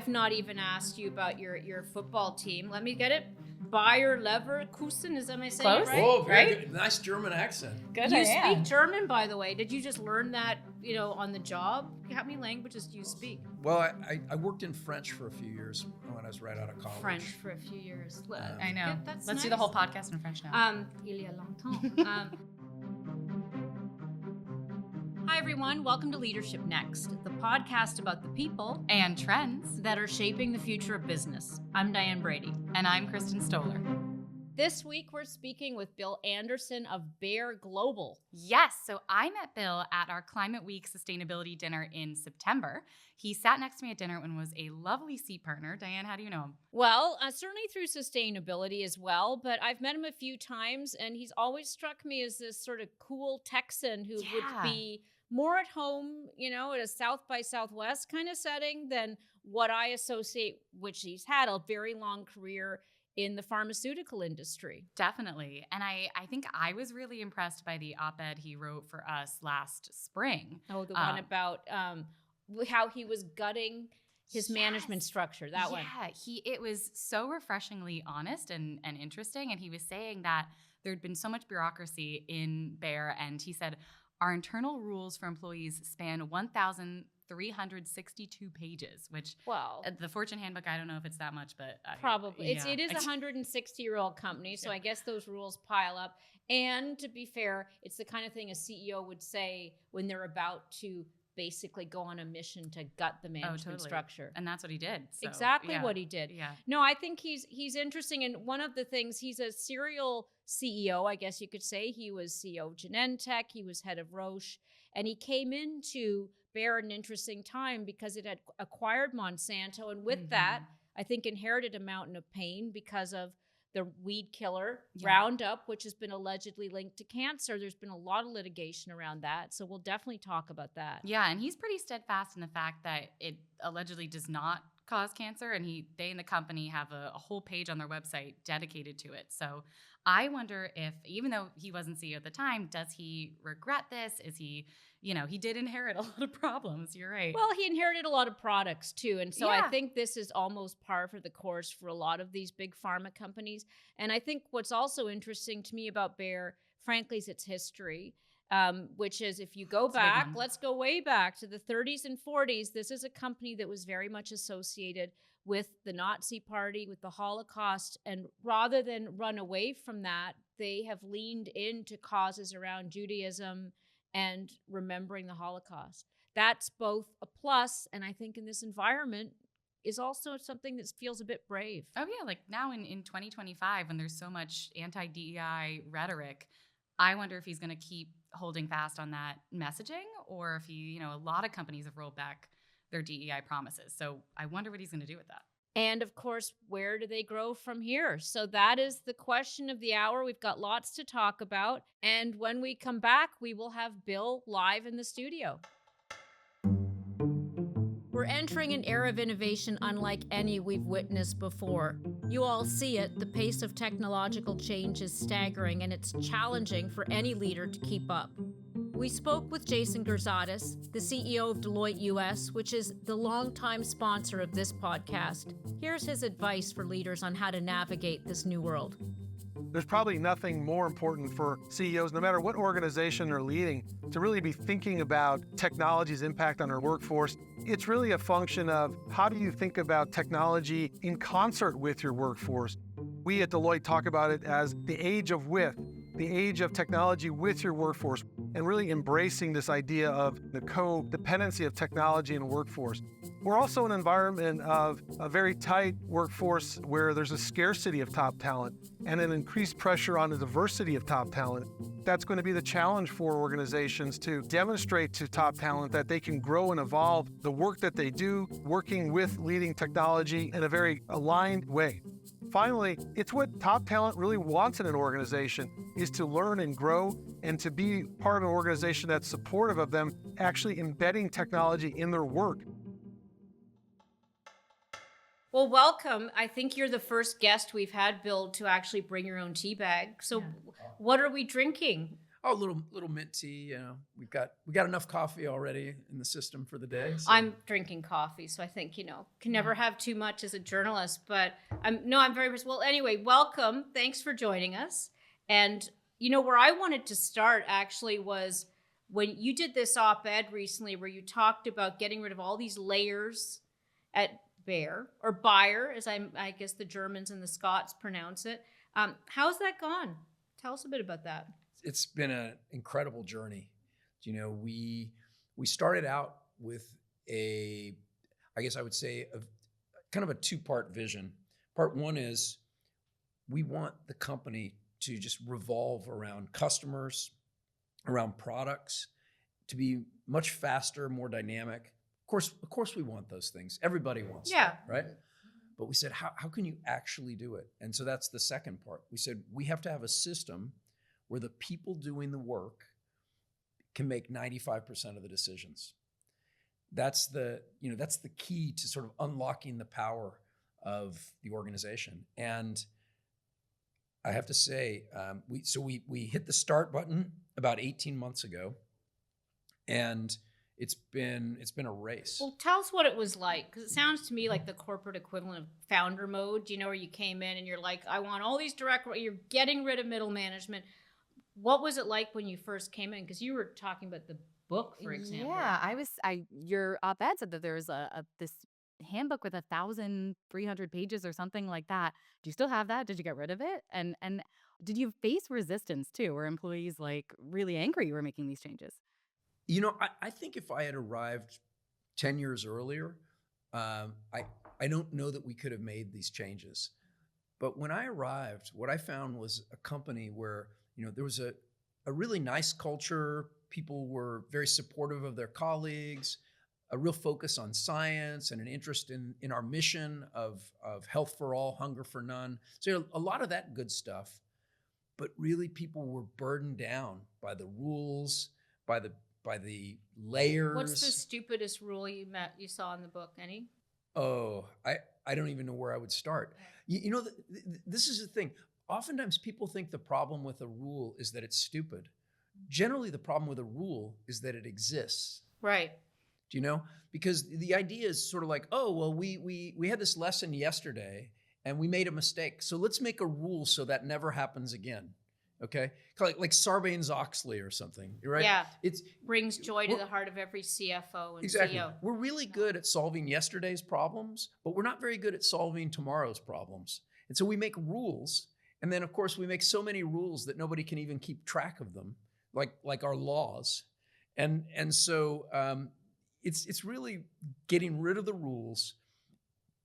not even asked you about your football team. Let me get it. Bayer Leverkusen, is that my saying Close? it right? Oh, very Right? good. Nice German accent. Good. You speak German, by the way. Did you just learn that, on the job? How many languages do you speak? Well, I worked in French for a few years when I was right out of college. French for a few years. I know. That's Let's do nice. the whole podcast in French now. Il y a longtemps. Hi, everyone. Welcome to Leadership Next, the podcast about the people And trends. that are shaping the future of business. I'm Diane Brady. And I'm Kristin Stoller. This week, we're speaking with Bill Anderson of Bayer Global. Yes, so I met Bill at our Climate Week Sustainability Dinner in September. He sat next to me at dinner and was a lovely seat partner. Diane, how do you know him? Well, certainly through sustainability as well, but I've met him a few times, and he's always struck me as this sort of cool Texan who would be more at home, at a South by Southwest kind of setting than what I associate, which he's had a very long career in the pharmaceutical industry. Definitely. And I think I was really impressed by the op-ed he wrote for us last spring. Oh, the one about how he was gutting his management structure, that one. Yeah, it was so refreshingly honest and interesting. And he was saying that there'd been so much bureaucracy in Bayer. And he said, our internal rules for employees span 1,362 pages, which the Fortune handbook, I don't know if it's that much, but probably. It is a 160-year-old company, so I guess those rules pile up. And to be fair, it's the kind of thing a CEO would say when they're about to basically go on a mission to gut the management structure. And that's what he did. So, exactly what he did. Yeah. No, I think he's interesting. And one of the things, he's a serial CEO, I guess you could say. He was CEO of Genentech. He was head of Roche. And he came into Bayer at an interesting time because it had acquired Monsanto. And with that, I think inherited a mountain of pain because of the weed killer, Roundup, which has been allegedly linked to cancer. There's been a lot of litigation around that. So we'll definitely talk about that. Yeah, and he's pretty steadfast in the fact that it allegedly does not cause cancer. And they in the company have a whole page on their website dedicated to it. So I wonder if, even though he wasn't CEO at the time, does he regret this? Is he, he did inherit a lot of problems. You're right. Well, he inherited a lot of products too. And so I think this is almost par for the course for a lot of these big pharma companies. And I think what's also interesting to me about Bayer, frankly, is its history. Which is, if you go back, let's go way back to the 30s and 40s. This is a company that was very much associated with the Nazi Party, with the Holocaust. And rather than run away from that, they have leaned into causes around Judaism and remembering the Holocaust. That's both a plus, and I think in this environment is also something that feels a bit brave. Oh yeah, like now in 2025, when there's so much anti-DEI rhetoric, I wonder if he's going to keep holding fast on that messaging, or if a lot of companies have rolled back their DEI promises. So I wonder what he's going to do with that. And of course, where do they grow from here? So that is the question of the hour. We've got lots to talk about. And when we come back, we will have Bill live in the studio. We're entering an era of innovation unlike any we've witnessed before. You all see it. The pace of technological change is staggering, and it's challenging for any leader to keep up. We spoke with Jason Gerzadis, the CEO of Deloitte US, which is the longtime sponsor of this podcast. Here's his advice for leaders on how to navigate this new world. There's probably nothing more important for CEOs, no matter what organization they're leading, to really be thinking about technology's impact on their workforce. It's really a function of how do you think about technology in concert with your workforce. We at Deloitte talk about it as the age of with, the age of technology with your workforce, and really embracing this idea of the codependency of technology and workforce. We're also in an environment of a very tight workforce where there's a scarcity of top talent and an increased pressure on the diversity of top talent. That's going to be the challenge for organizations to demonstrate to top talent that they can grow and evolve the work that they do, working with leading technology in a very aligned way. Finally, it's what top talent really wants in an organization, is to learn and grow and to be part of an organization that's supportive of them actually embedding technology in their work. Well, welcome. I think you're the first guest we've had, Bill, to actually bring your own tea bag. So what are we drinking? Oh, little mint tea. We got enough coffee already in the system for the day. So. I'm drinking coffee, so I think can never have too much as a journalist. But I'm very well. Anyway, welcome. Thanks for joining us. And where I wanted to start actually was when you did this op-ed recently, where you talked about getting rid of all these layers at Bayer, or Bayer, as I guess the Germans and the Scots pronounce it. How's that gone? Tell us a bit about that. It's been an incredible journey. We started out with I guess I would say, kind of a two-part vision. Part one is we want the company to just revolve around customers, around products, to be much faster, more dynamic. Of course, we want those things. Everybody wants that, right? But we said, how can you actually do it? And so that's the second part. We said, we have to have a system where the people doing the work can make 95% of the decisions. That's the key to sort of unlocking the power of the organization. And I have to say, we hit the start button about 18 months ago, and it's been a race. Well, tell us what it was like, because it sounds to me like the corporate equivalent of founder mode. Where you came in and you're like, I want all these you're getting rid of middle management. What was it like when you first came in? Because you were talking about the book, for example. Yeah, your op-ed said that there's this handbook with 1,300 pages or something like that. Do you still have that? Did you get rid of it? And did you face resistance too? Were employees really angry you were making these changes? I think if I had arrived 10 years earlier, I don't know that we could have made these changes. But when I arrived, what I found was a company where there was a really nice culture. People were very supportive of their colleagues, a real focus on science and an interest in our mission of health for all, hunger for none. So a lot of that good stuff. But really, people were burdened down by the rules, by the layers. What's the stupidest rule you saw in the book? Any? Oh, I don't even know where I would start. This is the thing. Oftentimes people think the problem with a rule is that it's stupid. Generally, the problem with a rule is that it exists. Right. Do you know? Because the idea is sort of like, oh, well, we had this lesson yesterday and we made a mistake. So let's make a rule so that never happens again. Okay? Like Sarbanes-Oxley or something, right? Yeah. It brings joy to the heart of every CFO and CEO. We're really good at solving yesterday's problems, but we're not very good at solving tomorrow's problems. And so we make rules. And then, of course, we make so many rules that nobody can even keep track of them, like our laws. And so it's really getting rid of the rules,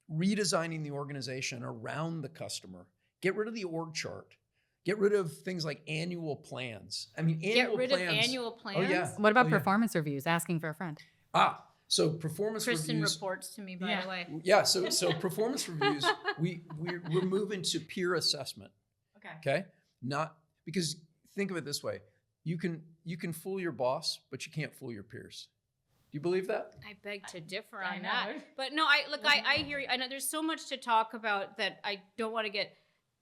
redesigning the organization around the customer, get rid of the org chart, get rid of things like annual plans. I mean, get rid of annual plans? Oh, yeah. What about performance reviews, asking for a friend? So performance Kristin reviews. reports to me, by the way. Yeah, so performance reviews, we're moving to peer assessment. Okay? Not because think of it this way. You can fool your boss, but you can't fool your peers. Do you believe that? I beg to differ on that. But no, I hear you. I know there's so much to talk about that I don't want to get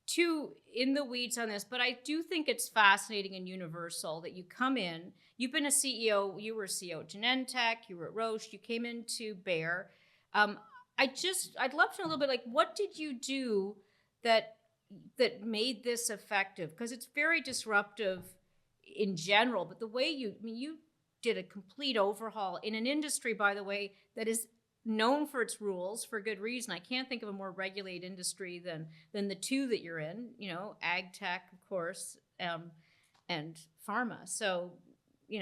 too in the weeds on this, but I do think it's fascinating and universal that you come in, you've been a CEO, you were CEO at Genentech, you were at Roche, you came into Bayer. I'd love to know a little bit, like, what did you do that made this effective? Because it's very disruptive in general, but the way you did a complete overhaul in an industry, by the way, that is known for its rules for good reason. I can't think of a more regulated industry than the two that you're in, ag tech, of course, and pharma. So,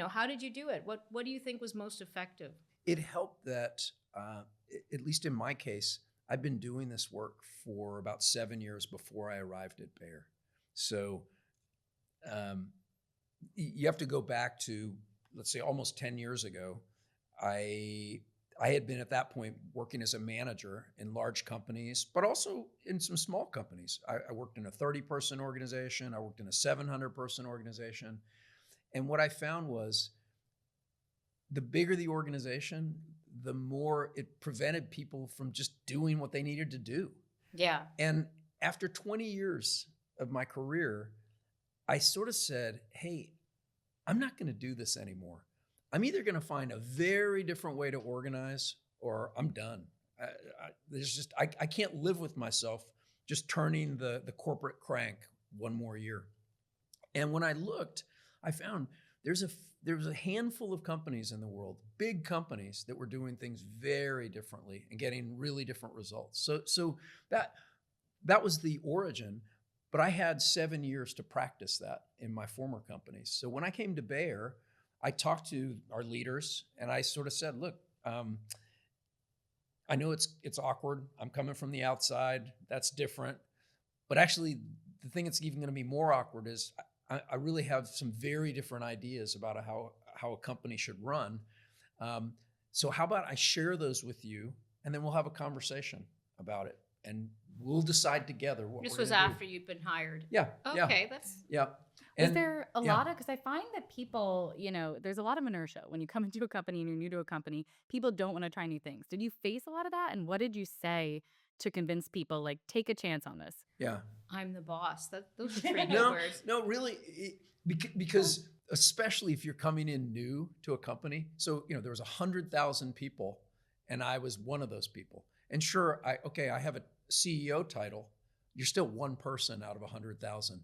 how did you do it? What do you think was most effective? It helped that, at least in my case, I've been doing this work for about 7 years before I arrived at Bayer. So you have to go back to, let's say, almost 10 years ago. I had been at that point working as a manager in large companies, but also in some small companies. I worked in a 30-person organization. I worked in a 700-person organization. And what I found was the bigger the organization, the more it prevented people from just doing what they needed to do. Yeah. And after 20 years of my career, I sort of said, hey, I'm not going to do this anymore. I'm either going to find a very different way to organize, or I'm done. I can't live with myself just turning the corporate crank one more year. And when I looked, I found there was a handful of companies in the world, big companies, that were doing things very differently and getting really different results. So that was the origin. But I had 7 years to practice that in my former companies. So when I came to Bayer, I talked to our leaders and I sort of said, look, I know it's awkward. I'm coming from the outside. That's different. But actually, the thing that's even going to be more awkward is I really have some very different ideas about how a company should run. So how about I share those with you, and then we'll have a conversation about it, and we'll decide together what This we're was gonna after do. you'd been hired. Yeah. Okay, that's Yeah. Was And there a yeah. lot of, because I find that people, there's a lot of inertia when you come into a company and you're new to a company. People don't want to try new things. Did you face a lot of that? And what did you say to convince people, like, take a chance on this? Yeah. I'm the boss. Those are three good No, words. no, really, because especially if you're coming in new to a company. So, there was 100,000 people, and I was one of those people. And sure, I have a CEO title. You're still one person out of 100,000.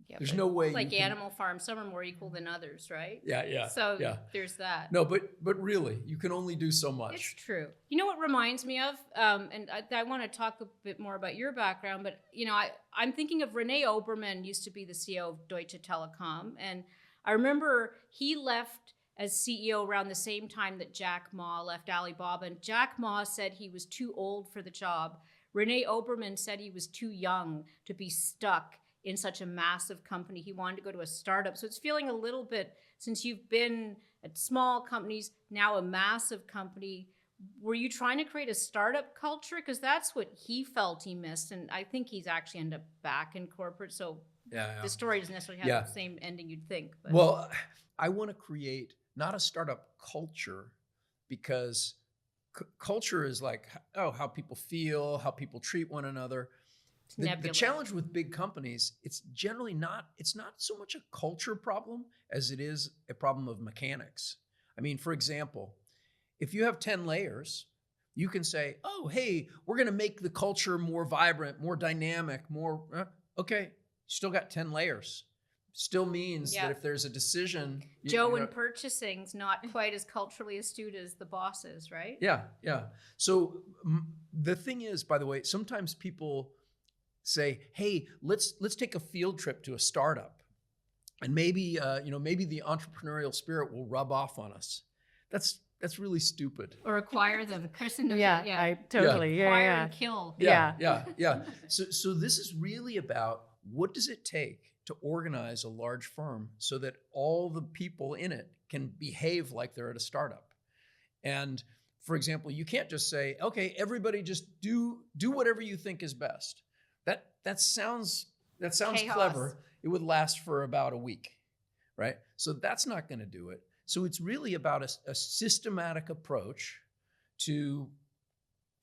Yeah, There's but no way it's like you can- Animal Farm. Some are more equal than others, right? Yeah. So yeah. there's that. No, but really, you can only do so It's much. true. You know what reminds me of, and I want to talk a bit more about your background, but I'm thinking of Rene Obermann used to be the CEO of Deutsche Telekom, and I remember he left as CEO around the same time that Jack Ma left Alibaba, and Jack Ma said he was too old for the job. Rene Obermann said he was too young to be stuck in such a massive company. He wanted to go to a startup. So it's feeling a little bit, since you've been at small companies, now a massive company, were you trying to create a startup culture? Because that's what he felt he missed. And I think he's actually ended up back in corporate. So the story doesn't necessarily have the same ending you'd think. But. Well, I want to create not a startup culture, because culture is like, how people feel, how people treat one another. The challenge with big companies, it's not so much a culture problem as it is a problem of mechanics. I mean, for example, if you have 10 layers, you can say, oh, hey, we're going to make the culture more vibrant, more dynamic, okay, still got 10 layers. Still means that if there's a decision. Joe in purchasing's not quite as culturally astute as the bosses, right? Yeah. So the thing is, by the way, sometimes people say, hey, let's take a field trip to a startup, and maybe the entrepreneurial spirit will rub off on us. That's really stupid. Or acquire them. Kristin knows Yeah, that. I totally. Acquire and kill. Yeah. So this is really about, what does it take to organize a large firm so that all the people in it can behave like they're at a startup. And for example, you can't just say, okay, everybody just do whatever you think is best. That sounds Chaos. clever. It would last for about a week, right? So that's not going to do it. So it's really about a systematic approach to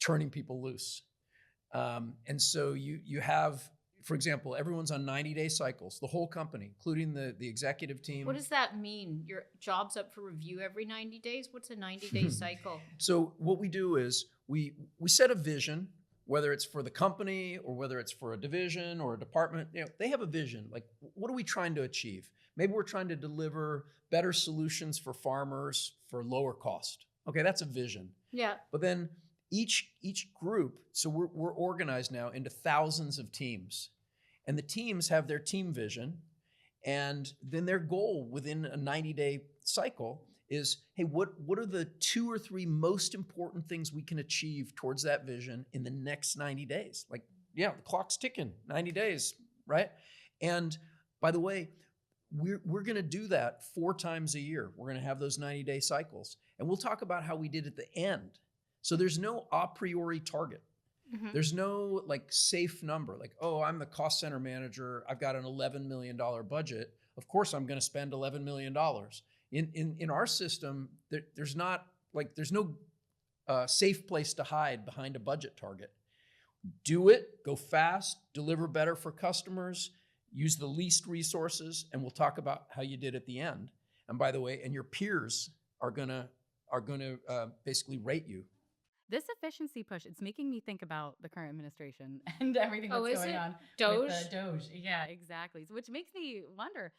turning people loose. And so you have, for example, everyone's on 90-day cycles, the whole company, including the executive team. What does that mean? Your job's up for review every 90 days? What's a 90-day cycle? So what we do is we set a vision, whether it's for the company or whether it's for a division or a department. They have a vision. Like, what are we trying to achieve? Maybe we're trying to deliver better solutions for farmers for lower cost. Okay, that's a vision. Yeah. But then each group, so we're organized now into thousands of teams. And the teams have their team vision. And then their goal within a 90-day cycle is, hey, what are the 2 or 3 most important things we can achieve towards that vision in the next 90 days? Like, the clock's ticking, 90 days, right? And by the way, we're going to do that 4 times a year. We're going to have those 90-day cycles. And we'll talk about how we did at the end. So there's no a priori target. Mm-hmm. There's no safe number, I'm the cost center manager. I've got an $11 million budget. Of course, I'm going to spend $11 million. In our system, there's no safe place to hide behind a budget target. Do it, go fast, deliver better for customers, use the least resources, and we'll talk about how you did at the end. And by the way, and your peers are gonna basically rate you. This efficiency push, it's making me think about the current administration and everything that's is going it? on Doge? with the Doge. Yeah, exactly. So, which makes me wonder,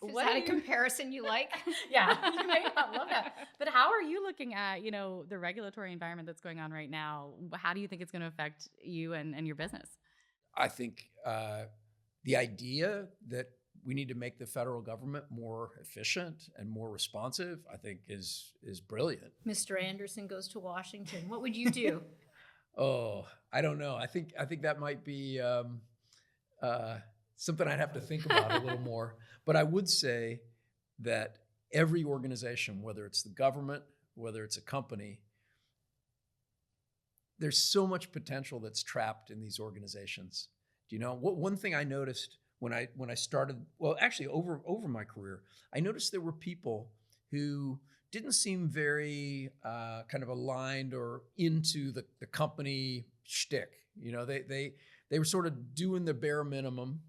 Is what that are a you- comparison you like? Yeah, you may not love that. But how are you looking at, the regulatory environment that's going on right now? How do you think it's going to affect you and your business? I think the idea that we need to make the federal government more efficient and more responsive, I think is brilliant. Mr. Anderson goes to Washington. What would you do? Oh, I don't know. I think that might be something I'd have to think about a little more. But I would say that every organization, whether it's the government, whether it's a company, there's so much potential that's trapped in these organizations. Do you know what? One thing I noticed when I started, well, actually over my career, I noticed there were people who didn't seem very kind of aligned or into the company shtick. They were sort of doing the bare minimum.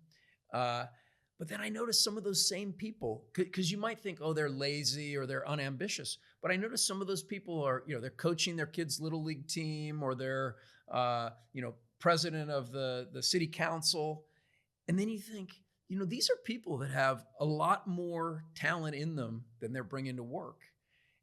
But then I noticed some of those same people, because you might think, oh, they're lazy or they're unambitious. But I noticed some of those people are, they're coaching their kids' little league team, or they're, president of the city council. And then you think, these are people that have a lot more talent in them than they're bringing to work.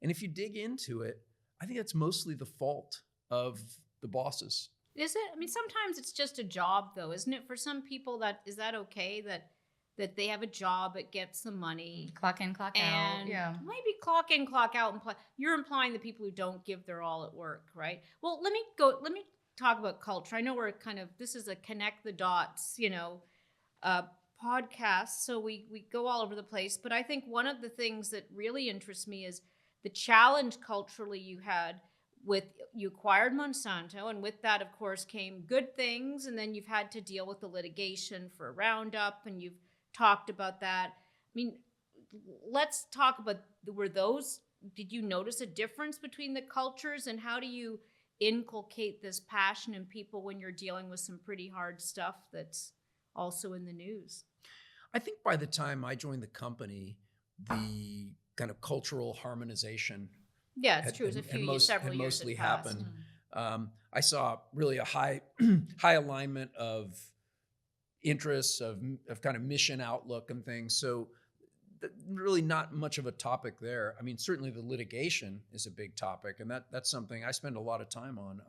And if you dig into it, I think that's mostly the fault of the bosses. Is it? I mean, sometimes it's just a job, though, isn't it? For some people, is that okay that they have a job, it gets them money, Clock in, clock out. and Yeah. maybe clock in, clock out. You're implying the people who don't give their all at work, right? Well, let me talk about culture. I know we're this is a connect the dots, podcast, so we go all over the place. But I think one of the things that really interests me is the challenge culturally you had you acquired Monsanto, and with that, of course, came good things, and then you've had to deal with the litigation for Roundup, and you've talked about that. I mean, let's talk about, did you notice a difference between the cultures, and how do you inculcate this passion in people when you're dealing with some pretty hard stuff that's also in the news? I think by the time I joined the company, the kind of cultural harmonization True. It was several years mostly had passed. happened. I saw really a high alignment of interests, of kind of mission outlook and things. So really not much of a topic there. I mean, certainly the litigation is a big topic, and that's something I spend a lot of time on.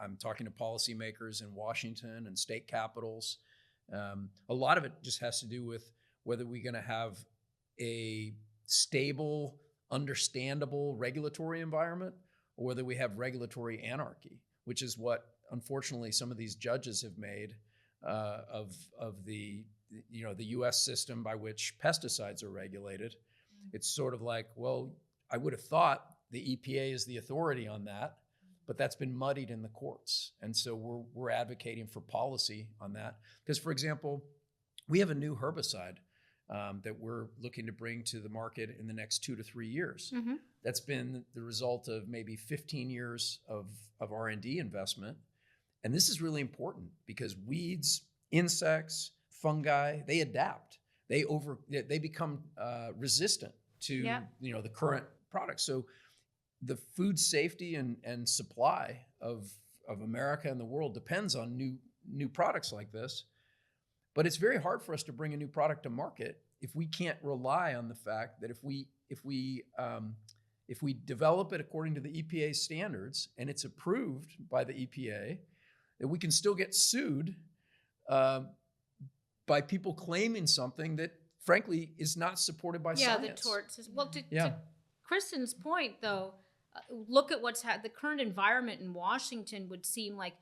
I'm talking to policymakers in Washington and state capitals. A lot of it just has to do with whether we're going to have a stable, understandable regulatory environment, or whether we have regulatory anarchy, which is what, unfortunately, some of these judges have made of the U.S. system by which pesticides are regulated. It's sort of like, well, I would have thought the EPA is the authority on that, but that's been muddied in the courts, and so we're advocating for policy on that. Because, for example, we have a new herbicide that we're looking to bring to the market in the next 2 to 3 years. Mm-hmm. That's been the result of maybe 15 years of R&D investment. And this is really important because weeds, insects, fungi, they adapt. They become resistant to the current products. So the food safety and supply of America and the world depends on new products like this. But it's very hard for us to bring a new product to market if we can't rely on the fact that if we develop it according to the EPA standards and it's approved by the EPA, that we can still get sued by people claiming something that, frankly, is not supported by science. Yeah, the torts. Well, to Kristin's point, though, look at the current environment in Washington would seem like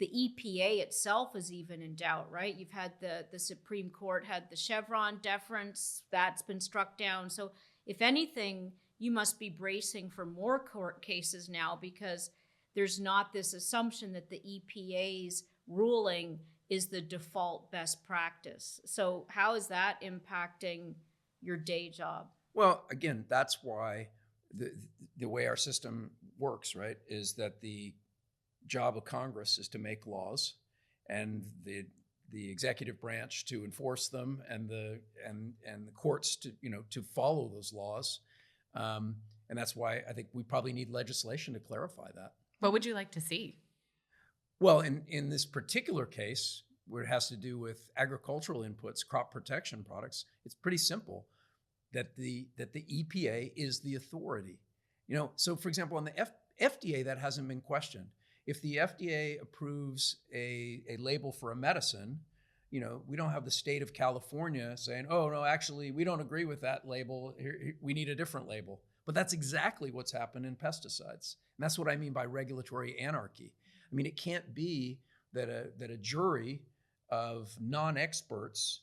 the EPA itself is even in doubt, right? You've had the Supreme Court had the Chevron deference, that's been struck down. So if anything, you must be bracing for more court cases now because there's not this assumption that the EPA's ruling is the default best practice. So how is that impacting your day job? Well, again, that's why the way our system works, right, is that the job of Congress is to make laws, and the executive branch to enforce them, and the courts to follow those laws. And that's why I think we probably need legislation to clarify that. What would you like to see? Well, in this particular case, where it has to do with agricultural inputs, crop protection products, it's pretty simple that the EPA is the authority. So for example, on the FDA, that hasn't been questioned. If the FDA approves a label for a medicine, we don't have the state of California saying, oh, no, actually, we don't agree with that label. We need a different label. But that's exactly what's happened in pesticides. And that's what I mean by regulatory anarchy. I mean, it can't be that a jury of non-experts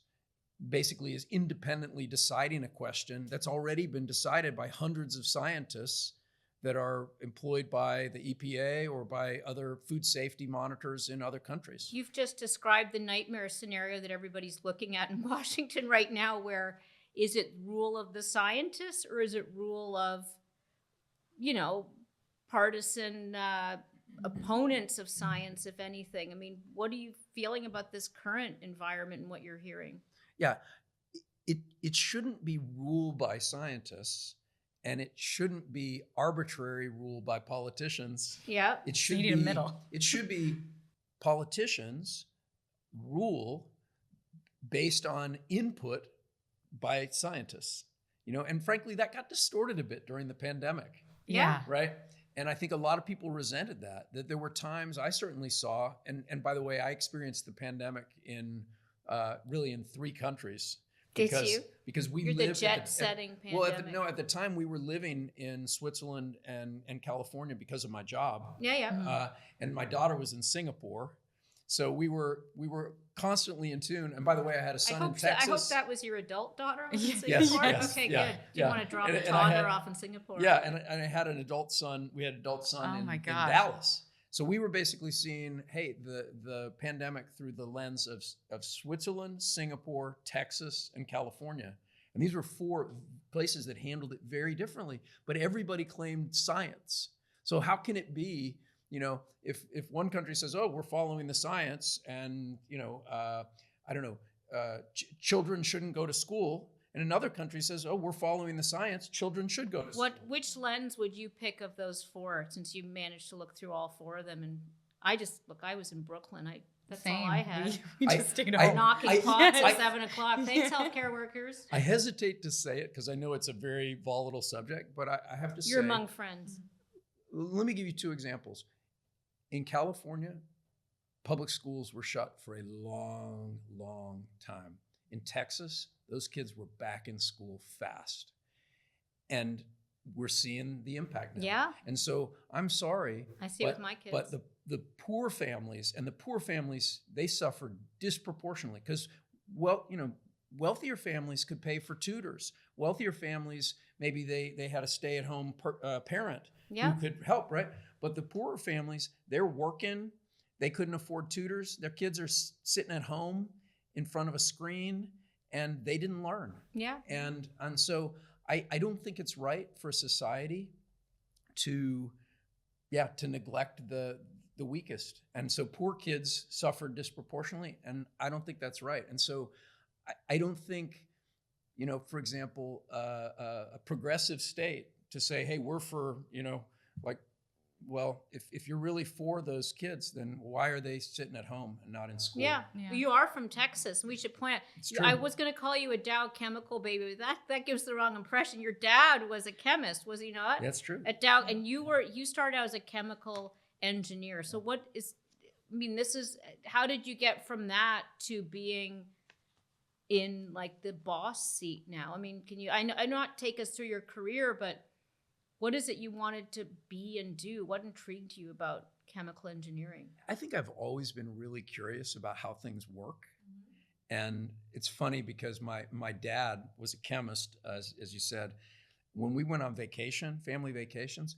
basically is independently deciding a question that's already been decided by hundreds of scientists that are employed by the EPA or by other food safety monitors in other countries. You've just described the nightmare scenario that everybody's looking at in Washington right now, where is it rule of the scientists or is it rule of, partisan opponents of science, if anything? I mean, what are you feeling about this current environment and what you're hearing? Yeah, it shouldn't be ruled by scientists, and it shouldn't be arbitrary rule by politicians. Yeah, it should you need be a middle. It should be politicians rule based on input by scientists. And frankly, that got distorted a bit during the pandemic. Yeah. Right. And I think a lot of people resented that there were times I certainly saw, and by the way, I experienced the pandemic really in 3 countries. Because we You're lived the jet-setting pandemic. Well, at the time we were living in Switzerland and California because of my job. Yeah. And my daughter was in Singapore, so we were constantly in tune. And by the way, I had a son in Texas. I hope that was your adult daughter in Yes, Singapore. yes, okay, yeah, good. Didn't want to drop a and toddler off in Singapore. Yeah, and I had an adult son. We had an adult son in Dallas. So we were basically seeing, hey, the pandemic through the lens of Switzerland, Singapore, Texas, and California. And these were 4 places that handled it very differently, but everybody claimed science. So how can it be, if one country says, oh, we're following the science and, children shouldn't go to school, and another country says, oh, we're following the science, children should go to school. Which lens would you pick of those 4, since you managed to look through all 4 of them? And I was in Brooklyn. That's all I had. We just stayed home. Knocking pots at 7 o'clock. Thanks, healthcare workers. I hesitate to say it because I know it's a very volatile subject, but I have to say. You're among friends. Let me give you 2 examples. In California, public schools were shut for a long, long time. In Texas, those kids were back in school fast. And we're seeing the impact now. Yeah. And so I'm sorry. I see it with my kids. But the poor families, they suffered disproportionately because, wealthier families could pay for tutors. Wealthier families, maybe they had a stay-at-home parent who could help, right? But the poorer families, they're working. They couldn't afford tutors. Their kids are sitting at home in front of a screen, and they didn't learn. Yeah. And so I don't think it's right for society to neglect the weakest. And so poor kids suffered disproportionately, and I don't think that's right. And so I don't think, for example, a progressive state to say, hey, we're for, well, if you're really for those kids, then why are they sitting at home and not in school? Yeah. You are from Texas. We should point out. I was going to call you a Dow chemical baby. That gives the wrong impression. Your dad was a chemist, was he not? That's true. At Dow, and you started out as a chemical engineer. So how did you get from that to being in the boss seat now? I mean, can you? I not take us through your career, but what is it you wanted to be and do? What intrigued you about chemical engineering? I think I've always been really curious about how things work. Mm-hmm. And it's funny because my dad was a chemist, as you said. When we went on vacation, family vacations,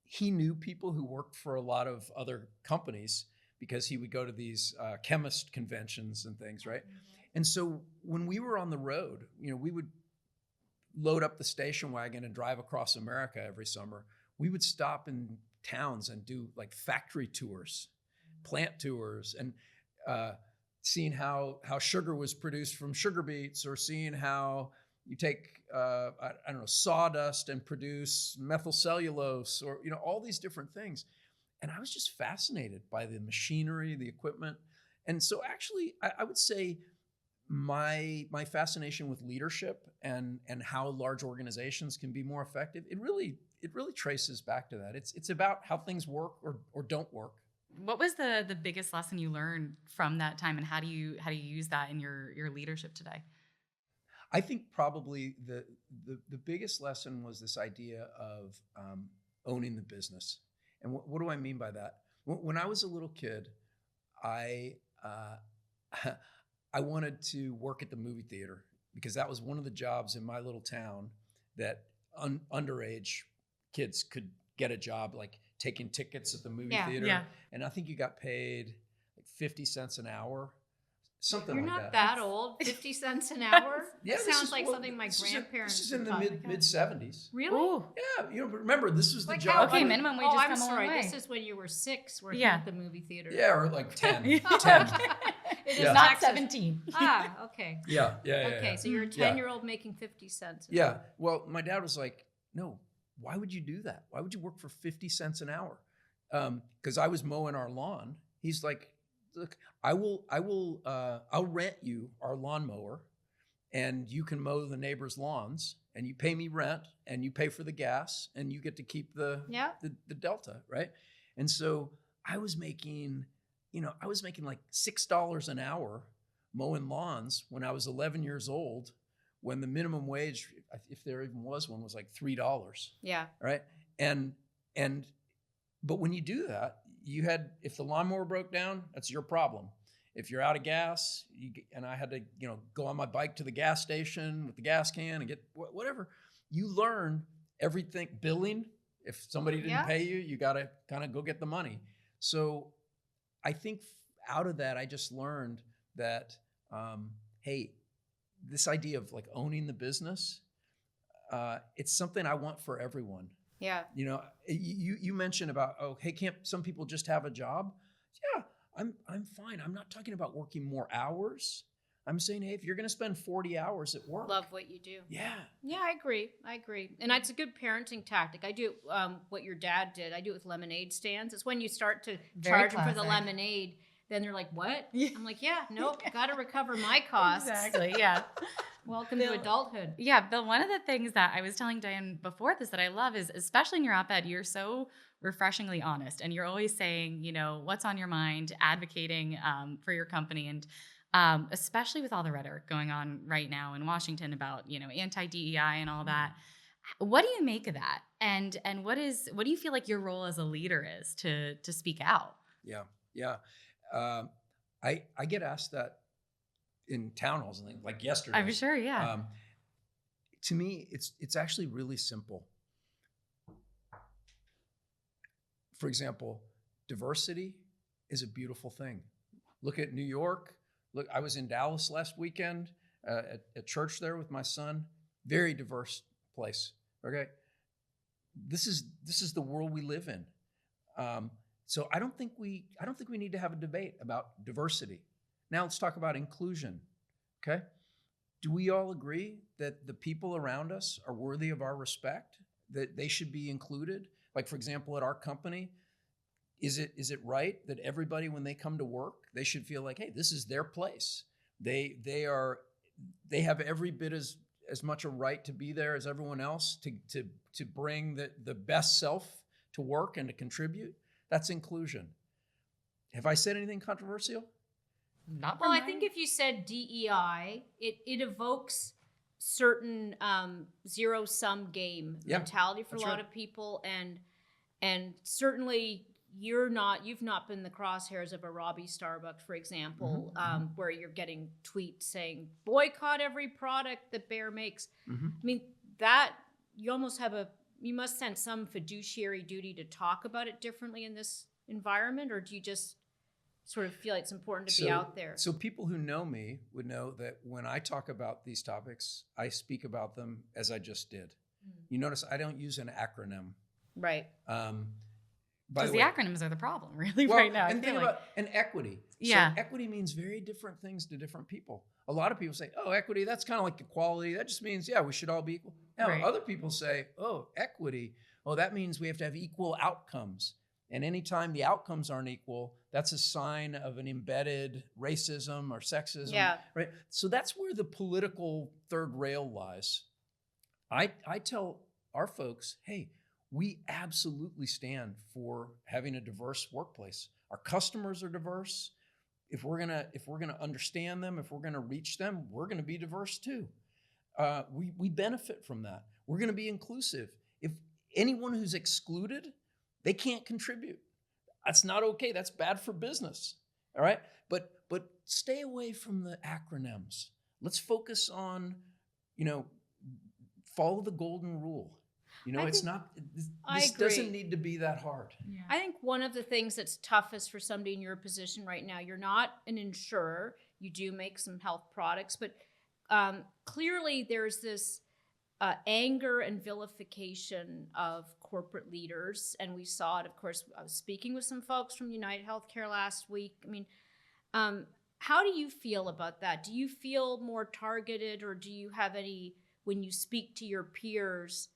he knew people who worked for a lot of other companies because he would go to these chemist conventions and things, right? Mm-hmm. And so when we were on the road, we would load up the station wagon and drive across America every summer. We would stop in towns and do factory tours, plant tours, and seeing how sugar was produced from sugar beets, or seeing how you take, I don't know, sawdust and produce methyl cellulose, or, all these different things. And I was just fascinated by the machinery, the equipment. And so actually, I would say my fascination with leadership and how large organizations can be more effective, it really traces back to that. It's about how things work or don't work. What was the biggest lesson you learned from that time, and how do you use that in your leadership today? I think probably the biggest lesson was this idea of owning the business. And what do I mean by that? When I was a little kid, I wanted to work at the movie theater because that was one of the jobs in my little town that underage kids could get a job, like taking tickets at the movie theater. Yeah. And I think you got paid like 50 cents an hour. Something You're like not that. that old. 50 cents an hour? Yeah, That sounds like something my grandparents This is in the would mid 70s. Really? Ooh. Yeah, but remember, this was the Like job. Okay, minimum wage Oh, has I'm come a long sorry. way. This is when you were 6 working Yeah. at the movie theater. Yeah, or like 10. Yeah. 10. It is Yeah. Not Texas. 17. Okay. Yeah. Okay, so you're a Yeah. 10-year-old making 50 cents. Yeah. Well, my dad was like, no, why would you do that? Why would you work for 50 cents an hour? Because I was mowing our lawn. He's like, look, I'll rent you our lawnmower, and you can mow the neighbors' lawns, and you pay me rent, and you pay for the gas, and you get to keep the delta, right? And so I was making like $6 an hour mowing lawns when I was 11 years old, when the minimum wage, if there even was one, was like $3. Yeah. Right. But when you do that, if the lawnmower broke down, that's your problem. If you're out of gas, and I had to, go on my bike to the gas station with the gas can and get whatever, you learn everything. Billing, if somebody didn't pay you, you got to kind of go get the money. So I think out of that, I just learned that, hey, this idea of like owning the business, it's something I want for everyone. Yeah. You mentioned about, hey, can't some people just have a job? Yeah, I'm fine. I'm not talking about working more hours. I'm saying, hey, if you're going to spend 40 hours at work. Love what you do. Yeah. Yeah, I agree. And it's a good parenting tactic. I do what your dad did. I do it with lemonade stands. It's when you start to charge them for the lemonade, then they're like, what? I'm like, yeah, nope, got to recover my costs. Exactly, yeah. Welcome to adulthood. Yeah, Bill, one of the things that I was telling Diane before this that I love is, especially in your op-ed, you're so refreshingly honest, and you're always saying, what's on your mind, advocating for your company, and especially with all the rhetoric going on right now in Washington about, anti-DEI and all that. What do you make of that? And what do you feel like your role as a leader is to speak out? Yeah. I get asked that in town halls and things, like yesterday. I'm sure, yeah. To me, it's actually really simple. For example, diversity is a beautiful thing. Look at New York. Look, I was in Dallas last weekend at church there with my son. Very diverse place. Okay, this is the world we live in. So I don't think we need to have a debate about diversity. Now let's talk about inclusion. Okay, do we all agree that the people around us are worthy of our respect? That they should be included? Like, for example, at our company, is it right that everybody, when they come to work, they should feel like, hey, this is their place. They have every bit as much a right to be there as everyone else, to bring the best self to work and to contribute. That's inclusion. Have I said anything controversial? Not Well, I think if you said DEI, it evokes certain zero-sum game mentality for a lot of people, and certainly you've not been the crosshairs of a Robbie Starbucks, for example, where you're getting tweets saying boycott every product that Bayer makes. I mean, that you must sense some fiduciary duty to talk about it differently in this environment, or do you just sort of feel like it's important to be out there? So people who know me would know that when I talk about these topics, I speak about them as I just did. You notice I don't use an acronym. Right. By Because the the way, acronyms are the problem, really, well, right now. and think about and equity. Yeah. So equity means very different things to different people. A lot of people say, "Oh, equity, that's kind of like equality. That just means, yeah, we should all be equal." Now, Right. other people say, "Oh, equity. Oh, that means we have to have equal outcomes." And anytime the outcomes aren't equal, that's a sign of an embedded racism or sexism, Yeah. right? So that's where the political third rail lies. I tell our folks, hey, we absolutely stand for having a diverse workplace. Our customers are diverse. If we're gonna understand them, if we're gonna reach them, we're gonna be diverse too. We benefit from that. We're gonna be inclusive. If anyone who's excluded, they can't contribute. That's not okay. That's bad for business. All right. But stay away from the acronyms. Let's focus on, follow the golden rule. It's not, this doesn't need to be that hard. Yeah. I think one of the things that's toughest for somebody in your position right now, you're not an insurer. You do make some health products, but clearly there's this anger and vilification of corporate leaders. And we saw it, of course. I was speaking with some folks from United Healthcare last week. I mean, how do you feel about that? Do you feel more targeted, or do you have any, when you speak to your peers,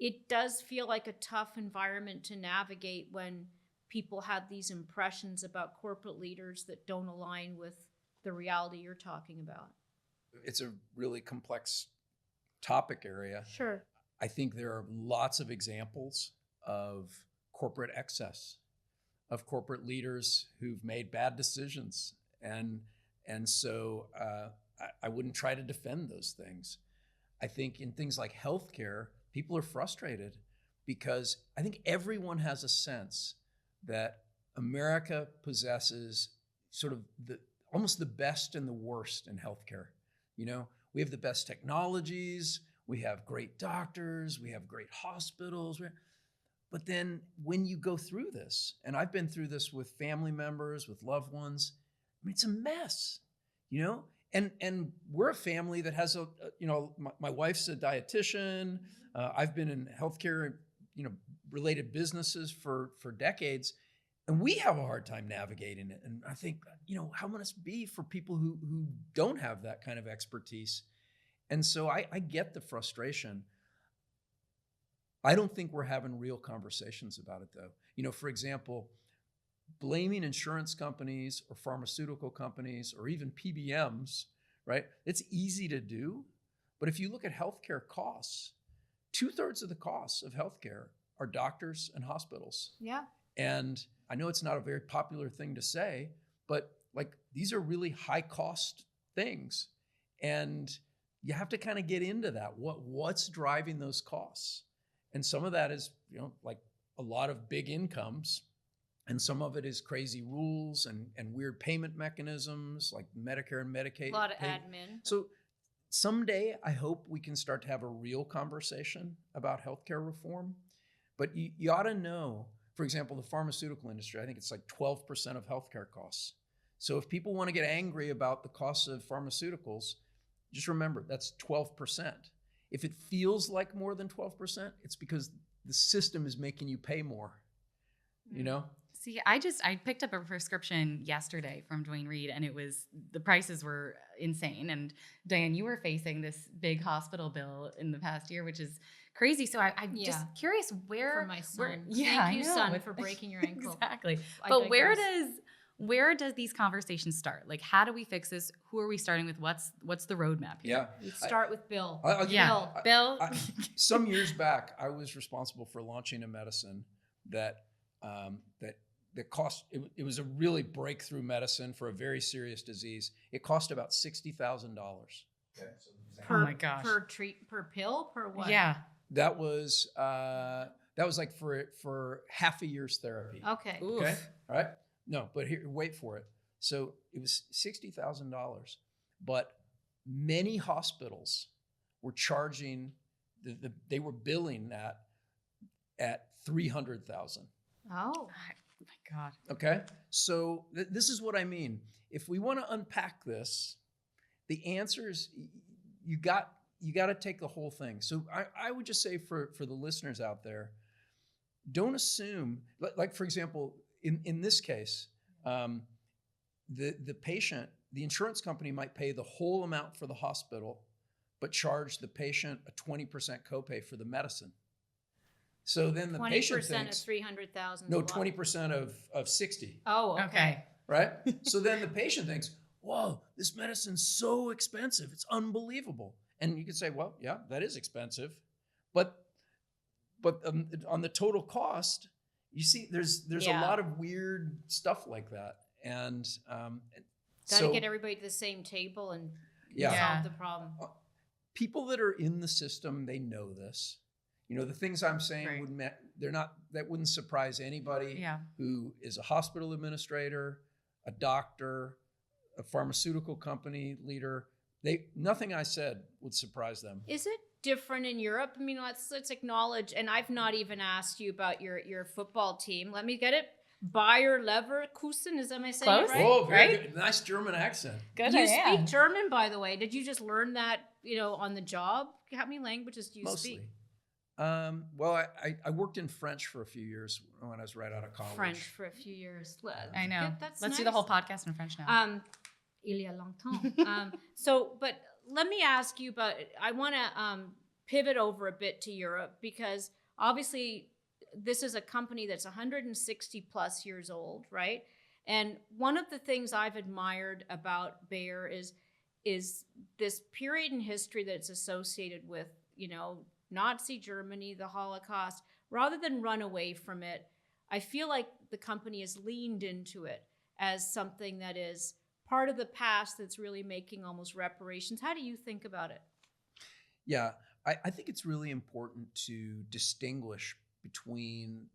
it does feel like a tough environment to navigate when people have these impressions about corporate leaders that don't align with the reality you're talking about? It's a really complex topic area. Sure. I think there are lots of examples of corporate excess, of corporate leaders who've made bad decisions. And so I wouldn't try to defend those things. I think in things like healthcare, people are frustrated because I think everyone has a sense that America possesses sort of almost the best and the worst in healthcare. We have the best technologies, we have great doctors, we have great hospitals. But then when you go through this, and I've been through this with family members, with loved ones, I mean, it's a mess, And we're a family that has my wife's a dietitian. I've been in healthcare, related businesses for decades, and we have a hard time navigating it. And I think, how must it be for people who don't have that kind of expertise? And so I get the frustration. I don't think we're having real conversations about it, though. For example, blaming insurance companies or pharmaceutical companies or even PBMs, right? It's easy to do. But if you look at healthcare costs, 2/3 of the costs of healthcare are doctors and hospitals. Yeah. And I know it's not a very popular thing to say, but these are really high cost things. And you have to kind of get into that. What's driving those costs? And some of that is, a lot of big incomes. And some of it is crazy rules and weird payment mechanisms like Medicare and Medicaid. A lot of admin. So someday I hope we can start to have a real conversation about healthcare reform. But you ought to know, for example, the pharmaceutical industry, I think it's 12% of healthcare costs. So if people want to get angry about the costs of pharmaceuticals, just remember that's 12%. If it feels like more than 12%, it's because the system is making you pay more, See, I picked up a prescription yesterday from Duane Reade, and the prices were insane. And Diane, you were facing this big hospital bill in the past year, which is crazy. So I'm just curious for my son. Thank you, son, for breaking your ankle. Exactly. I But digress. where does these conversations start? How do we fix this? Who are we starting with? What's the roadmap here? Yeah. We start with Bill. Bill. Some years back, I was responsible for launching a medicine that cost. It was a really breakthrough medicine for a very serious disease. It cost about $60,000. Okay, oh my gosh. Per pill, per what? Yeah. That was for half a year's therapy. Okay. Oof. Okay. All right. No, but here, wait for it. So it was $60,000, but many hospitals were charging they were billing that at $300,000. Oh. My God. Okay. So this is what I mean. If we want to unpack this, the answer is you got to take the whole thing. So I would just say for the listeners out there, don't assume, like for example, in this case, the patient, the insurance company might pay the whole amount for the hospital, but charge the patient a 20% copay for the medicine. So then the patient 20% thinks, of 300,000. no, 20% of 60. Oh, okay. Right? So then the patient thinks, whoa, this medicine's so expensive. It's unbelievable. And you could say, well, yeah, that is expensive. But on the total cost, you see, there's a lot of weird stuff like that. And got to get everybody to the same table and solve the problem. People that are in the system, they know this. You know, the things I'm saying that wouldn't surprise anybody who is a hospital administrator, a doctor, a pharmaceutical company leader. Nothing I said would surprise them. Is it different in Europe? I mean, let's acknowledge, and I've not even asked you about your football team. Let me get it. Bayer Leverkusen, is that my saying right? Oh, very good. Nice German accent. Good. You speak German, by the way. Did you just learn that, on the job? How many languages do you speak? Well, I worked in French for a few years when I was right out of college. French for a few years. I know. Let's do the whole podcast in French now. Il y a longtemps. But let me ask you about, I want to pivot over a bit to Europe, because obviously this is a company that's 160 plus years old, right? And one of the things I've admired about Bayer is this period in history that's associated with, Nazi Germany, the Holocaust. Rather than run away from it, I feel like the company has leaned into it as something that is part of the past that's really making almost reparations. How do you think about it? Yeah, I think it's really important to distinguish between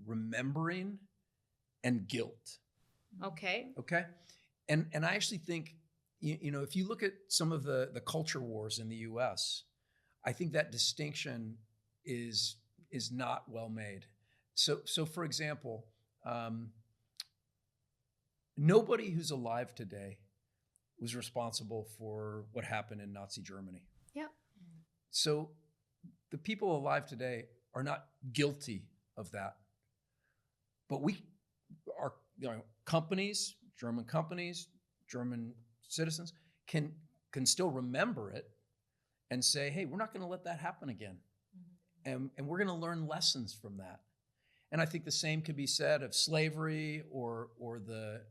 remembering and guilt. Okay. And I actually think, if you look at some of the culture wars in the US, I think that distinction is not well made. So for example, nobody who's alive today was responsible for what happened in Nazi Germany. Yep. So the people alive today are not guilty of that. But companies, German citizens can still remember it and say, hey, we're not going to let that happen again. And we're going to learn lessons from that. And I think the same could be said of slavery or the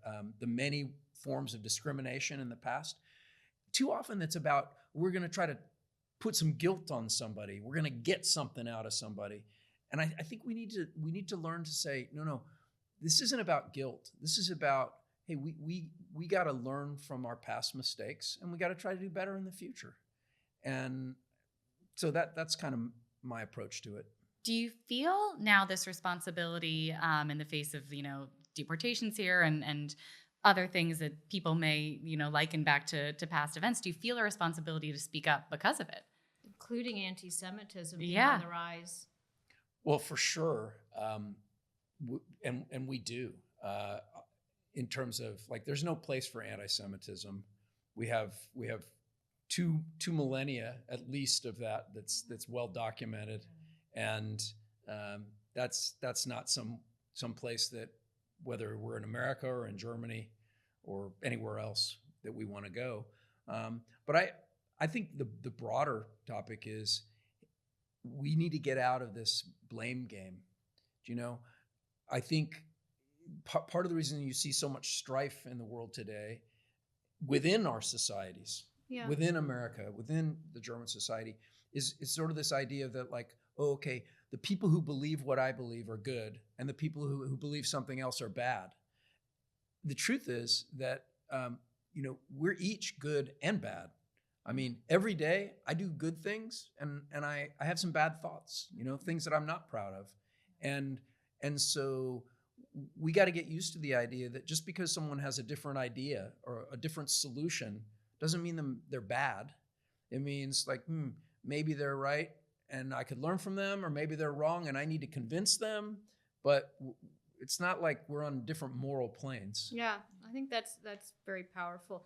many forms of discrimination in the past. Too often it's about, we're going to try to put some guilt on somebody. We're going to get something out of somebody. And I think we need to learn to say, no, this isn't about guilt. This is about, hey, we got to learn from our past mistakes, and we got to try to do better in the future. And so that's kind of my approach to it. Do you feel now this responsibility in the face of, deportations here and other things that people may, liken back to past events? Do you feel a responsibility to speak up because of it? Including anti-Semitism being on the rise. Well, for sure. And we do. In terms of, there's no place for anti-Semitism. We have two millennia at least of that's well documented. And that's not some place that, whether we're in America or in Germany or anywhere else, that we want to go. But I think the broader topic is we need to get out of this blame game. I think part of the reason you see so much strife in the world today within our societies, within America, within the German society, is sort of this idea that the people who believe what I believe are good, and the people who believe something else are bad. The truth is that, we're each good and bad. I mean, every day I do good things and I have some bad thoughts, things that I'm not proud of. And so we got to get used to the idea that just because someone has a different idea or a different solution doesn't mean they're bad. It means maybe they're right and I could learn from them, or maybe they're wrong and I need to convince them, but it's not like we're on different moral planes. Yeah, I think that's very powerful.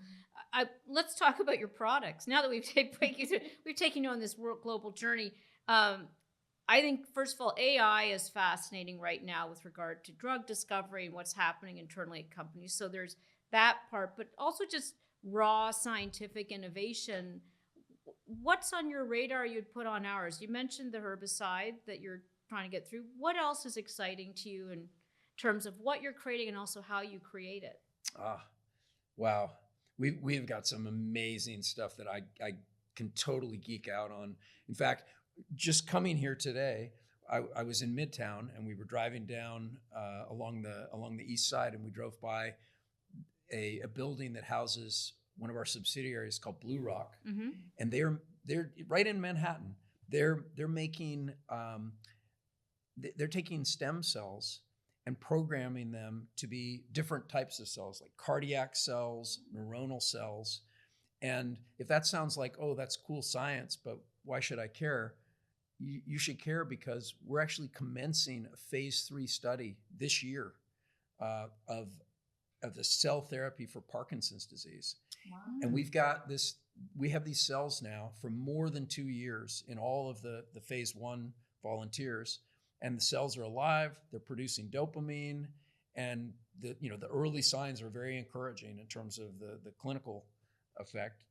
Let's talk about your products. Now that we've taken you on this global journey, I I think, first of all, AI is fascinating right now with regard to drug discovery and what's happening internally at companies. So there's that part, but also just raw scientific innovation. What's on your radar you'd put on ours? You mentioned the herbicide that you're trying to get through. What else is exciting to you in terms of what you're creating and also how you create it? Wow. We've got some amazing stuff that I can totally geek out on. In fact, just coming here today, I was in Midtown and we were driving down along the east side, and we drove by a building that houses one of our subsidiaries called Blue Rock, and they're right in Manhattan. They're making they're taking stem cells and programming them to be different types of cells, like cardiac cells, neuronal cells. And if that sounds like, oh, that's cool science, but why should I care? You should care because we're actually commencing a phase 3 study this year of the cell therapy for Parkinson's disease. Wow. And we have these cells now for more than 2 years in all of the phase 1 volunteers. And the cells are alive, they're producing dopamine, and the early signs are very encouraging in terms of the clinical effect.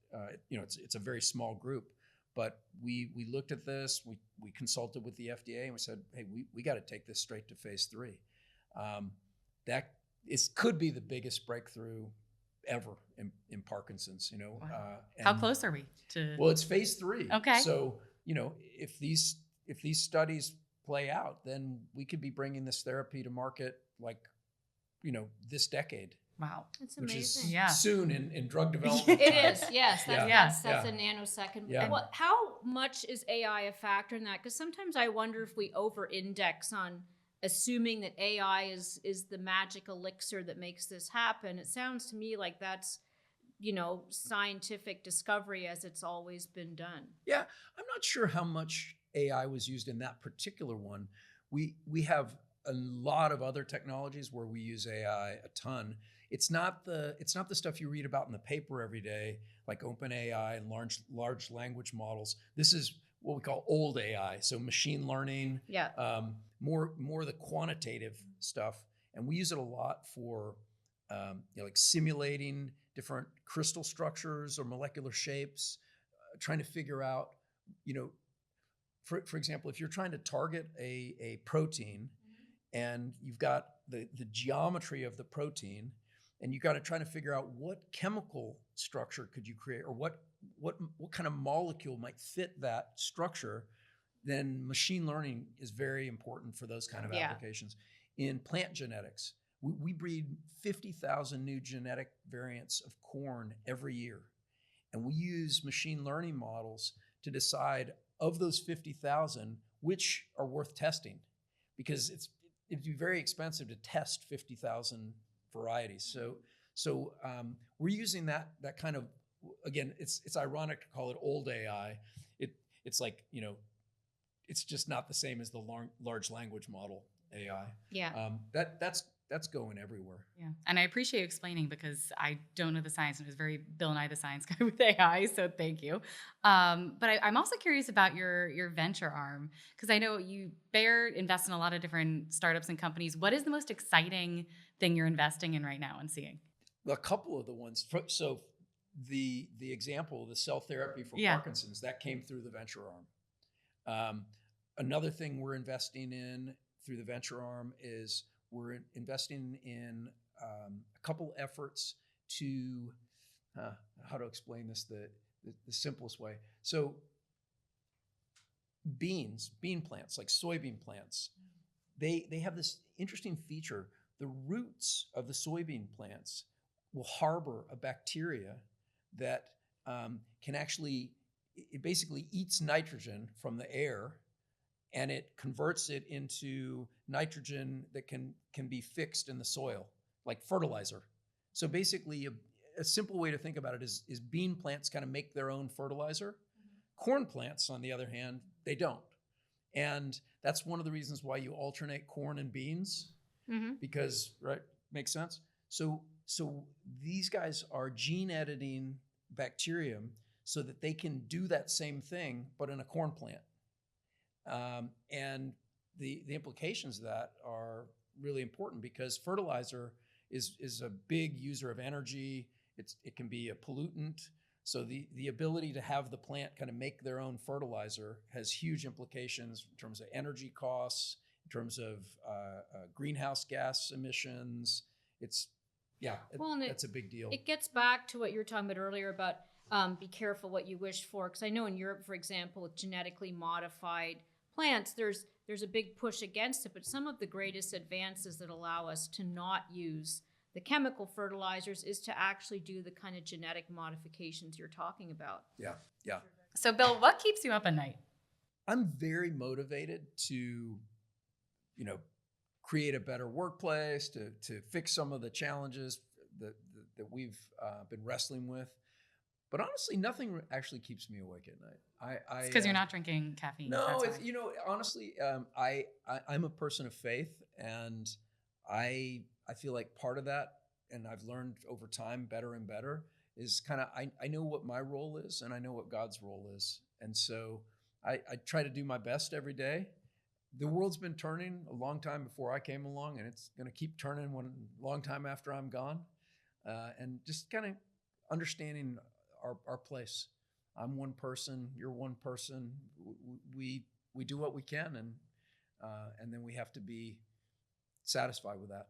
It's a very small group, but we looked at this, we consulted with the FDA, and we said, hey, we got to take this straight to phase 3. That could be the biggest breakthrough ever in Parkinson's. Wow. How close are we to? Well, it's phase 3. Okay. So if these studies play out, then we could be bringing this therapy to market this decade. Wow. It's which amazing. is soon in drug development. It is, yes. That's Yeah. a nanosecond. Yeah. How much is AI a factor in that? Because sometimes I wonder if we over-index on assuming that AI is the magic elixir that makes this happen. It sounds to me like that's, scientific discovery as it's always been done. Yeah, I'm not sure how much AI was used in that particular one. We have a lot of other technologies where we use AI a ton. It's not the stuff you read about in the paper every day, like OpenAI and large language models. This is what we call old AI, so machine learning. Yeah. More the quantitative stuff, and we use it a lot for like simulating different crystal structures or molecular shapes, trying to figure out, for example, if you're trying to target a protein, and you've got the geometry of the protein, and you got to try to figure out what chemical structure could you create, or what kind of molecule might fit that structure, then machine learning is very important for those kind of applications. In plant genetics, we breed 50,000 new genetic variants of corn every year. And we use machine learning models to decide, of those 50,000, which are worth testing, because it'd be very expensive to test 50,000 varieties. So we're using that kind of, again, it's ironic to call it old AI. It's like, it's just not the same as the large language model AI. Yeah. That's going everywhere. Yeah. And I appreciate you explaining, because I don't know the science, and it was very Bill Nye the Science Guy with AI. So thank you. But I'm also curious about your venture arm, because I know Bayer invests in a lot of different startups and companies. What is the most exciting thing you're investing in right now and seeing? A couple of the ones. So the example, the cell therapy for Parkinson's, that came through the venture arm. Another thing we're investing in through the venture arm is we're investing in a couple efforts to, how to explain this the simplest way. So bean plants, like soybean plants, they have this interesting feature. The roots of the soybean plants will harbor a bacteria that can actually, it basically eats nitrogen from the air, and it converts it into nitrogen that can be fixed in the soil, like fertilizer. So basically, a simple way to think about it is bean plants kind of make their own fertilizer. Corn plants, on the other hand, they don't. And that's one of the reasons why you alternate corn and beans, because, right, makes sense? So these guys are gene editing bacterium so that they can do that same thing, but in a corn plant. And the implications of that are really important because fertilizer is a big user of energy. It can be a pollutant. So the ability to have the plant kind of make their own fertilizer has huge implications in terms of energy costs, in terms of greenhouse gas emissions. That's a big deal. It gets back to what you were talking about earlier about be careful what you wish for. Because I know in Europe, for example, with genetically modified plants, there's a big push against it. But some of the greatest advances that allow us to not use the chemical fertilizers is to actually do the kind of genetic modifications you're talking about. Yeah. So, Bill, what keeps you up at night? I'm very motivated to, create a better workplace, to fix some of the challenges that we've been wrestling with. But honestly, nothing actually keeps me awake at night. It's because you're not drinking caffeine. No, it's honestly, I'm a person of faith, and I feel like part of that, and I've learned over time better and better, is kind of I know what my role is, and I know what God's role is, and so I try to do my best every day. The world's been turning a long time before I came along, and it's going to keep turning a long time after I'm gone, and just kind of understanding our place. I'm one person, you're one person. We do what we can, and then we have to be satisfied with that.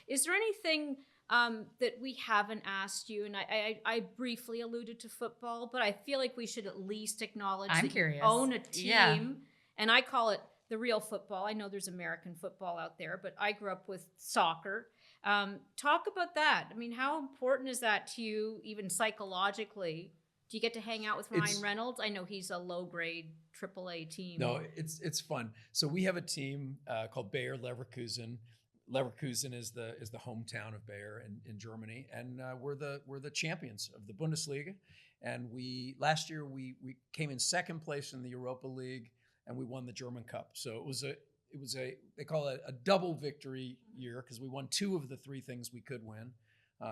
Is there anything that we haven't asked you? And I briefly alluded to football, but I feel like we should at least acknowledge that you own a team, and I call it the real football. I know there's American football out there, but I grew up with soccer. Talk about that. I mean, how important is that to you, even psychologically? Do you get to hang out with Ryan Reynolds? I know he's a low-grade AAA team. No, it's fun. So we have a team called Bayer Leverkusen. Leverkusen is the hometown of Bayer in Germany, and we're the champions of the Bundesliga. And last year we came in second place in the Europa League, and we won the German Cup. So it was they call it a double victory year because we won 2 of the 3 things we could win.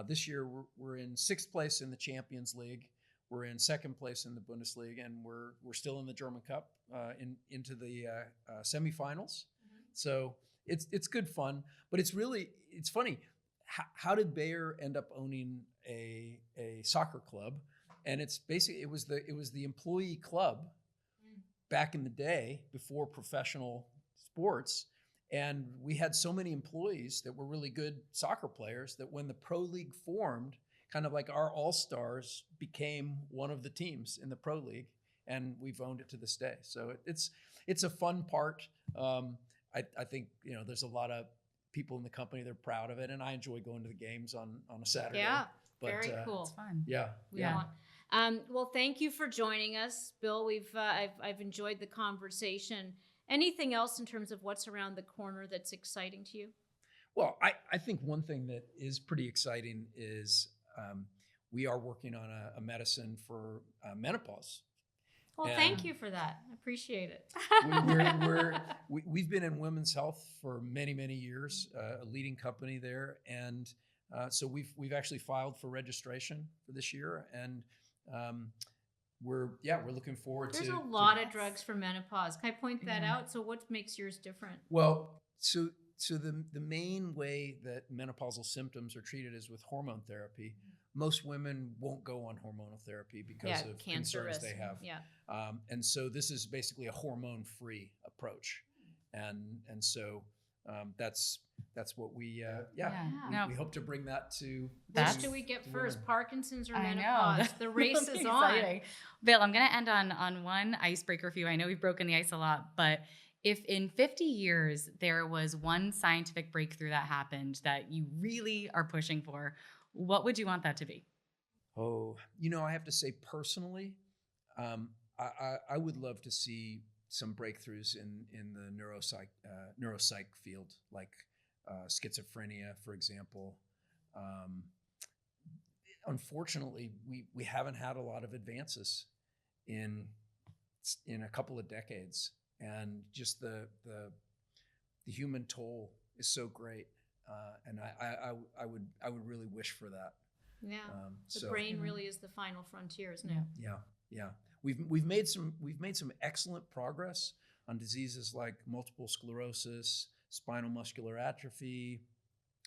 This year we're in 6th place in the Champions League. We're in 2nd place in the Bundesliga, and we're still in the German Cup into the semifinals. Mm-hmm. So it's good fun, but it's funny. How did Bayer end up owning a soccer club? And it's basically it was the employee club back in the day before professional sports, and we had so many employees that were really good soccer players that when the Pro League formed, kind of like our all-stars became one of the teams in the Pro League, and we've owned it to this day. So it's a fun part. I think there's a lot of people in the company that are proud of it, and I enjoy going to the games on a Saturday. Yeah, very cool. It's fun. Yeah. Well, thank you for joining us, Bill. I've enjoyed the conversation. Anything else in terms of what's around the corner that's exciting to you? Well, I think one thing that is pretty exciting is we are working on a medicine for menopause. Well, thank you for that. I appreciate it. We've been in women's health for many, many years, a leading company there. And so we've actually filed for registration for this year. And we're looking forward to. There's a lot of drugs for menopause. Can I point that out? So what makes yours different? Well, so the main way that menopausal symptoms are treated is with hormone therapy. Most women won't go on hormonal therapy because of concerns they have. Yeah. And so this is basically a hormone-free approach. And so that's what we hope to bring that to. Which do we get first, Parkinson's or menopause? The race is on. Bill, I'm going to end on one icebreaker for you. I know we've broken the ice a lot, but if in 50 years there was one scientific breakthrough that happened that you really are pushing for, what would you want that to be? Oh, I have to say personally, I would love to see some breakthroughs in the neuropsych field, like schizophrenia, for example. Unfortunately, we haven't had a lot of advances in a couple of decades, and just the human toll is so great, and I would really wish for that. Yeah, the brain really is the final frontier, isn't it? Yeah. We've made some excellent progress on diseases like multiple sclerosis, spinal muscular atrophy.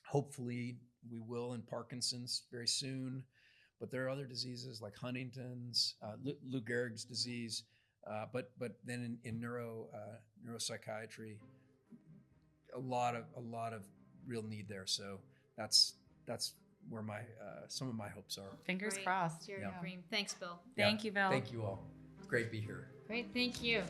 Hopefully, we will in Parkinson's very soon. But there are other diseases like Huntington's, Lou Gehrig's disease, but then in neuropsychiatry, a lot of real need there. So that's where my some of my hopes are. Fingers Great. crossed. Your Yeah. dream. Thanks, Bill. Thank you, Bill. Thank you all. Great to be here. Great. Thank you.